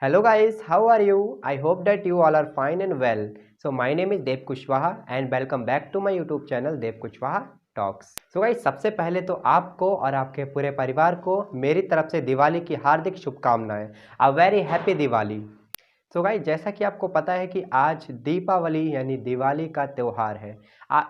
Hello guys, how are you? I hope that you all are fine and well. So my name is Dev Kushwaha and welcome back to my YouTube channel Dev Kushwaha Talks. So guys, सबसे पहले तो आपको और आपके पूरे परिवार को मेरी तरफ से दिवाली की हार्दिक शुभकामनाएं। A very happy Diwali. तो गाइस जैसा कि आपको पता है कि आज दीपावली यानी दिवाली का त्यौहार है।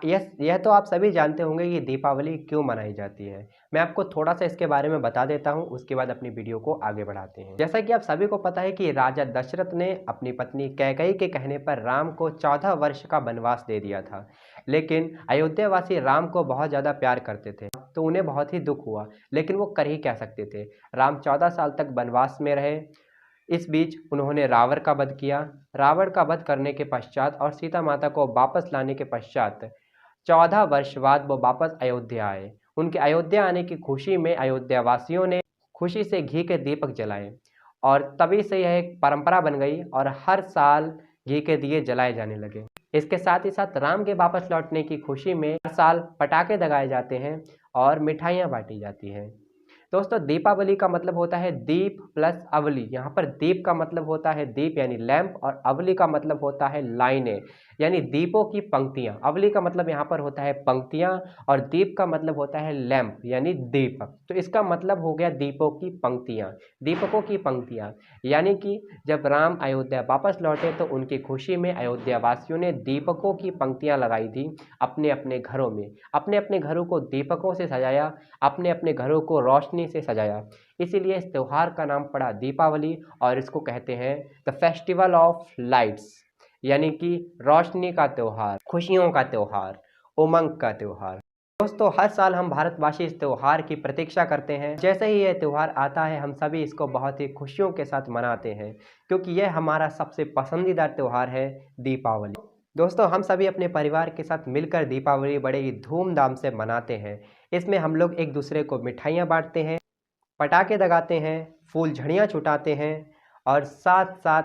यह तो आप सभी जानते होंगे कि दीपावली क्यों मनाई जाती है। मैं आपको थोड़ा सा इसके बारे में बता देता हूं, उसके बाद अपनी वीडियो को आगे बढ़ाते हैं। जैसा कि आप सभी को पता है कि राजा दशरथ ने अपनी पत्नी कैकेयी के कहने पर राम को 14 वर्ष का वनवास दे दिया था। लेकिन अयोध्यावासी राम को बहुत ज़्यादा प्यार करते थे, तो उन्हें बहुत ही दुख हुआ, लेकिन वो कर ही क्या सकते थे। राम 14 साल तक वनवास में रहे। इस बीच उन्होंने रावण का वध किया। रावण का वध करने के पश्चात और सीता माता को वापस लाने के पश्चात 14 वर्ष बाद वो वापस अयोध्या आए। उनके अयोध्या आने की खुशी में अयोध्या वासियों ने खुशी से घी के दीपक जलाए और तभी से यह एक परंपरा बन गई और हर साल घी के दिए जलाए जाने लगे। इसके साथ ही साथ राम के वापस लौटने की खुशी में हर साल पटाखे दगाए जाते हैं और मिठाइयाँ बांटी जाती हैं। दोस्तों, दीपावली का मतलब होता है दीप प्लस अवली। यहाँ पर दीप का मतलब होता है दीप यानी लैंप और अवली का मतलब होता है लाइनें यानी दीपों की पंक्तियाँ। अवली का मतलब यहाँ पर होता है पंक्तियाँ और दीप का मतलब होता है लैंप यानी दीपक। तो इसका मतलब हो गया दीपों की पंक्तियाँ, दीपकों की पंक्तियाँ। यानी कि जब राम अयोध्या वापस लौटे तो उनकी खुशी में अयोध्या वासियों ने दीपकों की पंक्तियाँ लगाई थी अपने अपने घरों में। अपने अपने घरों को दीपकों से सजाया, अपने अपने घरों को रोशनी से सजाया। इसीलिए इस त्यौहार का नाम पड़ा दीपावली और इसको कहते हैं द फेस्टिवल ऑफ लाइट्स यानी कि रोशनी का त्यौहार, खुशियों का त्यौहार, उमंग का त्यौहार। दोस्तों, हर साल हम भारतवासी इस त्यौहार की प्रतीक्षा करते हैं। जैसे ही यह त्यौहार आता है हम सभी इसको बहुत ही खुशियों के साथ मनाते हैं क्योंकि यह हमारा सबसे पसंदीदा त्यौहार है दीपावली। दोस्तों, हम सभी अपने परिवार के साथ मिलकर दीपावली बड़े ही धूमधाम से मनाते हैं। इसमें हम लोग एक दूसरे को मिठाइयाँ बांटते हैं, पटाखे दगाते हैं, फूल झड़ियाँ छुटाते हैं और साथ साथ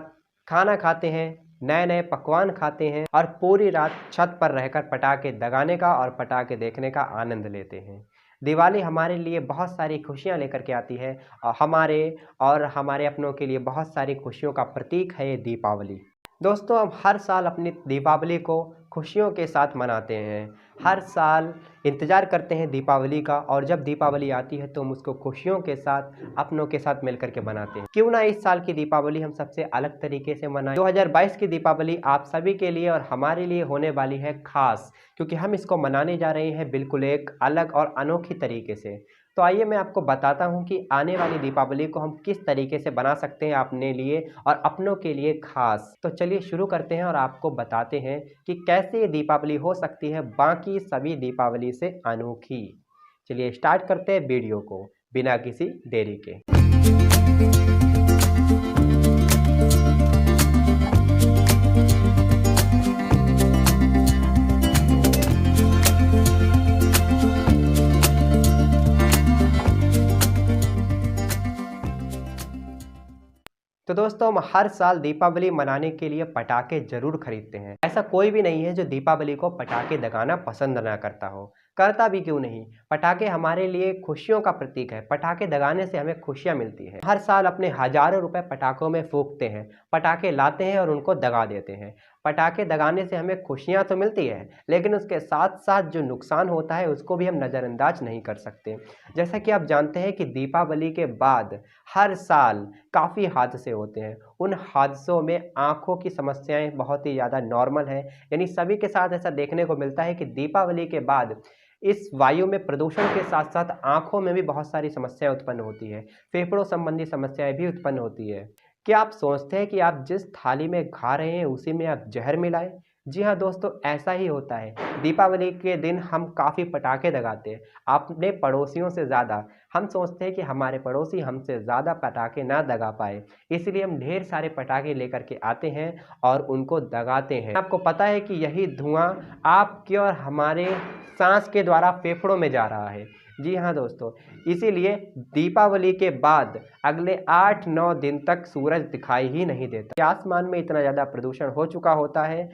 खाना खाते हैं, नए नए पकवान खाते हैं और पूरी रात छत पर रहकर पटाखे दगाने का और पटाखे देखने का आनंद लेते हैं। दिवाली हमारे लिए बहुत सारी खुशियाँ लेकर के आती है और हमारे अपनों के लिए बहुत सारी खुशियों का प्रतीक है ये दीपावली। दोस्तों, हम हर साल अपनी दीपावली को खुशियों के साथ मनाते हैं। हर साल इंतज़ार करते हैं दीपावली का और जब दीपावली आती है तो हम उसको खुशियों के साथ अपनों के साथ मिलकर के मनाते हैं। क्यों ना इस साल की दीपावली हम सबसे अलग तरीके से मनाएं। 2022 की दीपावली आप सभी के लिए और हमारे लिए होने वाली है खास, क्योंकि हम इसको मनाने जा रहे हैं बिल्कुल एक अलग और अनोखी तरीके से। तो आइए मैं आपको बताता हूं कि आने वाली दीपावली को हम किस तरीके से बना सकते हैं अपने लिए और अपनों के लिए खास। तो चलिए शुरू करते हैं और आपको बताते हैं कि कैसे ये दीपावली हो सकती है बाकी सभी दीपावली से अनोखी। चलिए स्टार्ट करते हैं वीडियो को बिना किसी देरी के। तो दोस्तों, हम हर साल दीपावली मनाने के लिए पटाखे जरूर खरीदते हैं। ऐसा कोई भी नहीं है जो दीपावली को पटाखे दगाना पसंद ना करता हो। करता भी क्यों नहीं। पटाखे हमारे लिए खुशियों का प्रतीक है। पटाखे दगाने से हमें खुशियां मिलती हैं। हर साल अपने हजारों रुपए पटाखों में फूंकते हैं, पटाखे लाते हैं और उनको दगा देते हैं। पटाखे दगाने से हमें खुशियां तो मिलती है, लेकिन उसके साथ साथ जो नुकसान होता है उसको भी हम नज़रअंदाज नहीं कर सकते। जैसा कि आप जानते हैं कि दीपावली के बाद हर साल काफ़ी हादसे होते हैं। उन हादसों में आँखों की समस्याएँ बहुत ही ज़्यादा नॉर्मल है। यानी सभी के साथ ऐसा देखने को मिलता है कि दीपावली के बाद इस वायु में प्रदूषण के साथ साथ आँखों में भी बहुत सारी समस्याएँ उत्पन्न होती है। फेफड़ों संबंधी समस्याएँ भी उत्पन्न होती है। क्या आप सोचते हैं कि आप जिस थाली में खा रहे हैं उसी में आप जहर मिलाएँ? जी हाँ दोस्तों, ऐसा ही होता है। दीपावली के दिन हम काफ़ी पटाखे दगाते हैं, अपने पड़ोसियों से ज़्यादा। हम सोचते हैं कि हमारे पड़ोसी हमसे ज़्यादा पटाखे ना दगा पाए, इसलिए हम ढेर सारे पटाखे लेकर के आते हैं और उनको दगाते हैं। आपको पता है कि यही धुआं आपके और हमारे सांस के द्वारा फेफड़ों में जा रहा है। जी हाँ दोस्तों, इसीलिए दीपावली के बाद अगले 8-9 दिन तक सूरज दिखाई ही नहीं देता। आसमान में इतना ज़्यादा प्रदूषण हो चुका होता है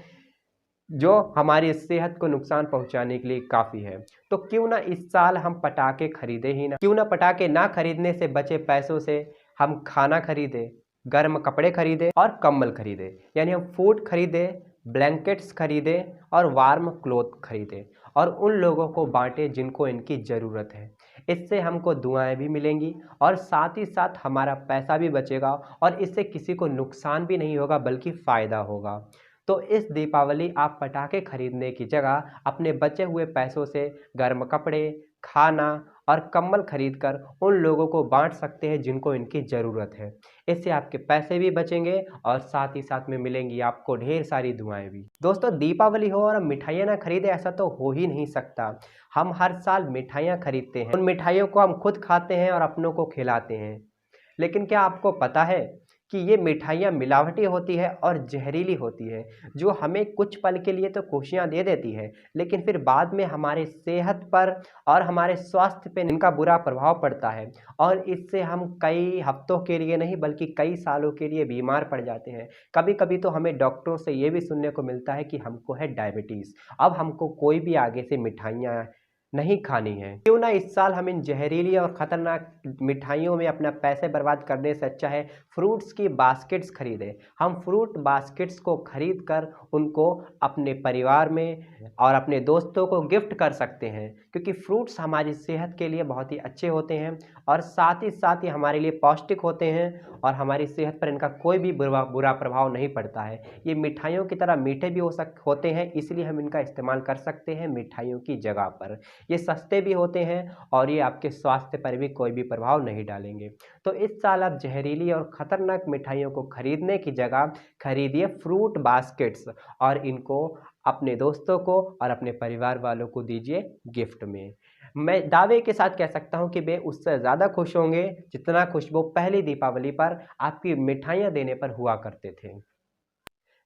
जो हमारी सेहत को नुकसान पहुंचाने के लिए काफ़ी है। तो क्यों ना इस साल हम पटाखे खरीदें ही ना। क्यों ना पटाखे ना खरीदने से बचे पैसों से हम खाना खरीदें, गर्म कपड़े खरीदे और कंबल खरीदे, यानी हम फूड खरीदे, ब्लैंकेट्स खरीदे और वार्म क्लोथ खरीदे और उन लोगों को बांटे जिनको इनकी ज़रूरत है। इससे हमको दुआएं भी मिलेंगी और साथ ही साथ हमारा पैसा भी बचेगा और इससे किसी को नुकसान भी नहीं होगा बल्कि फ़ायदा होगा। तो इस दीपावली आप पटाखे खरीदने की जगह अपने बचे हुए पैसों से गर्म कपड़े, खाना और कंबल खरीदकर उन लोगों को बांट सकते हैं जिनको इनकी ज़रूरत है। इससे आपके पैसे भी बचेंगे और साथ ही साथ में मिलेंगी आपको ढेर सारी दुआएं भी। दोस्तों, दीपावली हो और हम मिठाइयाँ ना खरीदें ऐसा तो हो ही नहीं सकता। हम हर साल मिठाइयाँ खरीदते हैं, उन मिठाइयों को हम खुद खाते हैं और अपनों को खिलाते हैं। लेकिन क्या आपको पता है कि ये मिठाइयाँ मिलावटी होती है और जहरीली होती है, जो हमें कुछ पल के लिए तो खुशियाँ दे देती है, लेकिन फिर बाद में हमारे सेहत पर और हमारे स्वास्थ्य पे इनका बुरा प्रभाव पड़ता है और इससे हम कई हफ्तों के लिए नहीं बल्कि कई सालों के लिए बीमार पड़ जाते हैं। कभी-कभी तो हमें डॉक्टरों से ये भी सुनने को मिलता है कि हमको है डायबिटीज़। अब हमको कोई भी आगे से मिठाइयाँ नहीं खानी है। क्यों ना इस साल हम इन जहरीली और ख़तरनाक मिठाइयों में अपना पैसे बर्बाद करने से अच्छा है फ्रूट्स की बास्केट्स खरीदें। हम फ्रूट बास्केट्स को खरीद कर उनको अपने परिवार में और अपने दोस्तों को गिफ्ट कर सकते हैं, क्योंकि फ्रूट्स हमारी सेहत के लिए बहुत ही अच्छे होते हैं और साथ ही हमारे लिए पौष्टिक होते हैं और हमारी सेहत पर इनका कोई भी बुरा प्रभाव नहीं पड़ता है। ये मिठाइयों की तरह मीठे भी होते हैं, इसलिए हम इनका इस्तेमाल कर सकते हैं मिठाइयों की जगह पर। ये सस्ते भी होते हैं और ये आपके स्वास्थ्य पर भी कोई भी प्रभाव नहीं डालेंगे। तो इस साल आप जहरीली और ख़तरनाक मिठाइयों को खरीदने की जगह खरीदिए फ्रूट बास्केट्स और इनको अपने दोस्तों को और अपने परिवार वालों को दीजिए गिफ्ट में। मैं दावे के साथ कह सकता हूँ कि वे उससे ज़्यादा खुश होंगे जितना खुश वो पहली दीपावली पर आपकी मिठाइयाँ देने पर हुआ करते थे।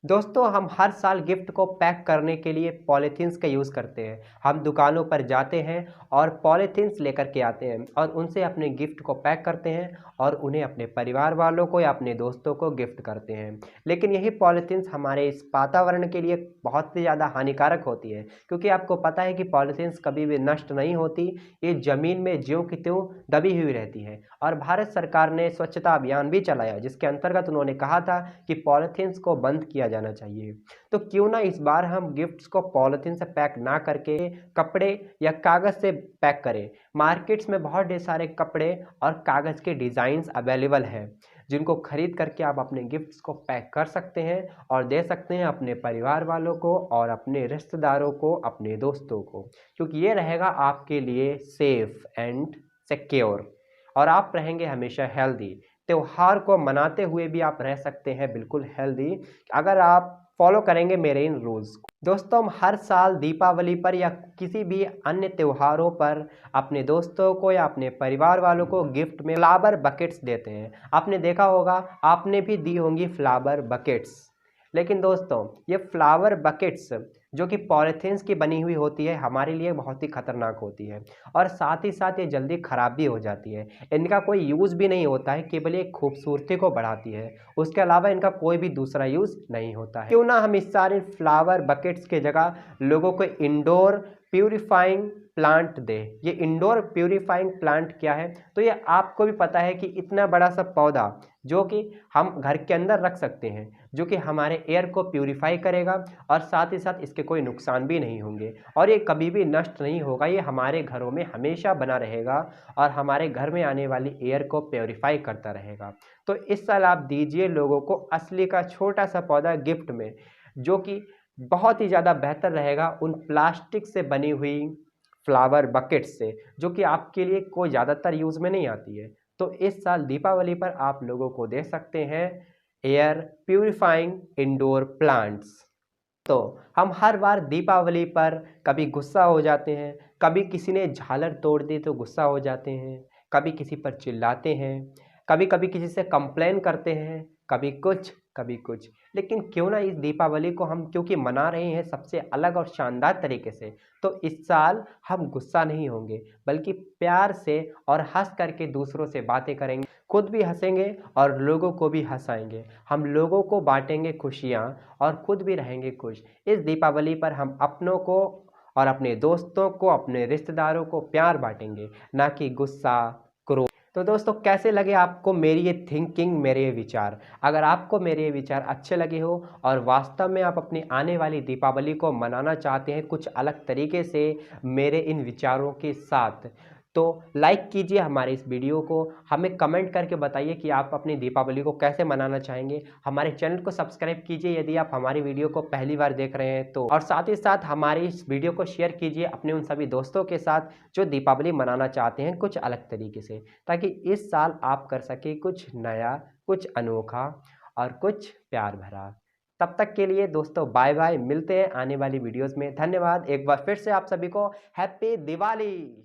दोस्तों, हम हर साल गिफ्ट को पैक करने के लिए पॉलीथीन्स का यूज़ करते हैं। हम दुकानों पर जाते हैं और पॉलीथीन्स लेकर के आते हैं और उनसे अपने गिफ्ट को पैक करते हैं और उन्हें अपने परिवार वालों को या अपने दोस्तों को गिफ्ट करते हैं। लेकिन यही पॉलीथीन्स हमारे इस वातावरण के लिए बहुत ही ज़्यादा हानिकारक होती है, क्योंकि आपको पता है कि पॉलीथीन्स कभी भी नष्ट नहीं होती, ये ज़मीन में ज्यों की त्यों दबी हुई रहती है। और भारत सरकार ने स्वच्छता अभियान भी चलाया, जिसके अंतर्गत उन्होंने कहा था कि पॉलीथीन्स को बंद किया जाना चाहिए। तो क्यों ना इस बार हम गिफ्ट्स को पॉलीथीन से पैक ना करके कपड़े या कागज़ से पैक करें। मार्केट्स में बहुत ढेर सारे कपड़े और कागज़ के डिज़ाइंस अवेलेबल हैं, जिनको खरीद करके आप अपने गिफ्ट्स को पैक कर सकते हैं और दे सकते हैं अपने परिवार वालों को और अपने रिश्तेदारों को, अपने दोस्तों को, क्योंकि ये रहेगा आपके लिए सेफ एंड सिक्योर और आप रहेंगे हमेशा हेल्दी। त्योहार को मनाते हुए भी आप रह सकते हैं बिल्कुल हेल्दी, अगर आप फॉलो करेंगे मेरे इन रूल्स को। दोस्तों, हम हर साल दीपावली पर या किसी भी अन्य त्योहारों पर अपने दोस्तों को या अपने परिवार वालों को गिफ्ट में फ्लावर बकेट्स देते हैं। आपने देखा होगा, आपने भी दी होंगी फ्लावर बकेट्स। लेकिन दोस्तों, ये फ्लावर बकेट्स जो कि पॉलीथीन्स की बनी हुई होती है, हमारे लिए बहुत ही खतरनाक होती है और साथ ही साथ ये जल्दी ख़राब भी हो जाती है। इनका कोई यूज़ भी नहीं होता है, केवल ये खूबसूरती को बढ़ाती है, उसके अलावा इनका कोई भी दूसरा यूज़ नहीं होता है। क्यों ना हम इस सारे फ्लावर बकेट्स के जगह लोगों को इंडोर प्यूरिफाइंग प्लांट दे। ये इंडोर प्यूरिफाइंग प्लांट क्या है? तो ये आपको भी पता है कि इतना बड़ा सा पौधा जो कि हम घर के अंदर रख सकते हैं, जो कि हमारे एयर को प्यूरिफाई करेगा और साथ ही साथ इसके कोई नुकसान भी नहीं होंगे और ये कभी भी नष्ट नहीं होगा। ये हमारे घरों में हमेशा बना रहेगा और हमारे घर में आने वाली एयर को प्यूरिफाई करता रहेगा। तो इस साल आप दीजिए लोगों को असली का छोटा सा पौधा गिफ्ट में, जो कि बहुत ही ज़्यादा बेहतर रहेगा उन प्लास्टिक से बनी हुई फ्लावर बकेट से, जो कि आपके लिए कोई ज़्यादातर यूज़ में नहीं आती है। तो इस साल दीपावली पर आप लोगों को दे सकते हैं एयर प्यूरिफाइंग इंडोर प्लांट्स। तो हम हर बार दीपावली पर कभी गुस्सा हो जाते हैं, कभी किसी ने झालर तोड़ दी तो गुस्सा हो जाते हैं, कभी किसी पर चिल्लाते हैं, कभी कभी किसी से कंप्लेन करते हैं, कभी कुछ कभी कुछ। लेकिन क्यों ना इस दीपावली को हम क्योंकि मना रहे हैं सबसे अलग और शानदार तरीके से, तो इस साल हम गुस्सा नहीं होंगे बल्कि प्यार से और हंस करके दूसरों से बातें करेंगे, खुद भी हंसेंगे और लोगों को भी हंसाएंगे। हम लोगों को बांटेंगे खुशियाँ और खुद भी रहेंगे खुश। इस दीपावली पर हम अपनों को और अपने दोस्तों को, अपने रिश्तेदारों को प्यार बांटेंगे, ना कि गुस्सा, क्रोध। तो दोस्तों कैसे लगे आपको मेरी ये थिंकिंग, मेरे ये विचार? अगर आपको मेरे ये विचार अच्छे लगे हो और वास्तव में आप अपनी आने वाली दीपावली को मनाना चाहते हैं कुछ अलग तरीके से मेरे इन विचारों के साथ, तो लाइक कीजिए हमारे इस वीडियो को, हमें कमेंट करके बताइए कि आप अपनी दीपावली को कैसे मनाना चाहेंगे। हमारे चैनल को सब्सक्राइब कीजिए यदि आप हमारी वीडियो को पहली बार देख रहे हैं तो, और साथ ही साथ हमारी इस वीडियो को शेयर कीजिए अपने उन सभी दोस्तों के साथ जो दीपावली मनाना चाहते हैं कुछ अलग तरीके से, ताकि इस साल आप कर सके कुछ नया, कुछ अनोखा और कुछ प्यार भरा। तब तक के लिए दोस्तों बाय बाय, मिलते हैं आने वाली वीडियोस में। धन्यवाद एक बार फिर से आप सभी को, हैप्पी दिवाली।